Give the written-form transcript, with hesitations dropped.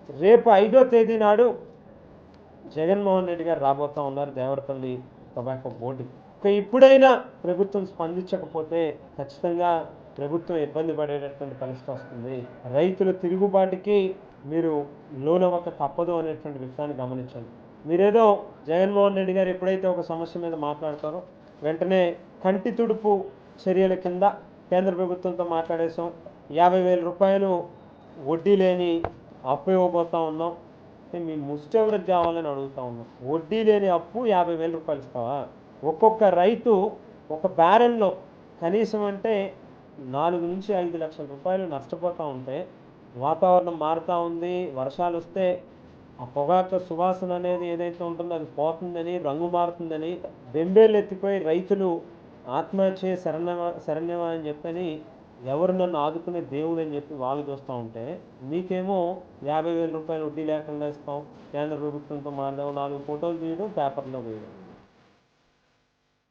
రేపు 5వ తేదీ నాడు జగన్మోహన్ రెడ్డి గారు రాబోతా ఉన్నారు దేవరపల్లి టొబాకో బోర్డుకి. ఇప్పుడైనా ప్రభుత్వం స్పందించకపోతే ఖచ్చితంగా ప్రభుత్వం ఇబ్బంది పడేటటువంటి పరిస్థితి వస్తుంది. రైతుల తిరుగుబాటుకి మీరు లోనవ్వక తప్పదు అనేటువంటి విషయాన్ని గమనించండి. మీరేదో జగన్మోహన్ రెడ్డి గారు ఎప్పుడైతే ఒక సమస్య మీద మాట్లాడతారో వెంటనే కంటి తుడుపు చర్యల కింద కేంద్ర ప్రభుత్వంతో మాట్లాడేసాం, 50,000 రూపాయలు వడ్డీ లేని అప్పు ఇవ్వబోతా ఉన్నాం, మీ ముష్టి ఎవరికి కావాలని అడుగుతా ఉన్నాం. వడ్డీ లేని అప్పు 50,000 రూపాయలు ఇస్తావా? ఒక్కొక్క రైతు ఒక బ్యారెన్లో కనీసం అంటే 4 నుంచి 5 లక్షల రూపాయలు నష్టపోతూ ఉంటే, వాతావరణం మారుతూ ఉంది, వర్షాలు వస్తే ఆ పొగాకు సువాసన అనేది ఏదైతే ఉంటుందో అది పోతుందని, రంగు మారుతుందని బెంబేలు ఎత్తిపోయి రైతులు ఆత్మహత్య శరణ్యమా అని చెప్పని ఎవరు నన్ను ఆదుకునే దేవుడు అని చెప్పి వాళ్ళు చూస్తూ ఉంటే, మీకేమో 50,000 రూపాయలు వడ్డీ లేకుండా ఇస్తాం, కేంద్ర ప్రభుత్వంతో మాట్లాడడం, 4 ఫోటోలు తీయడం, పేపర్లో వేయడం.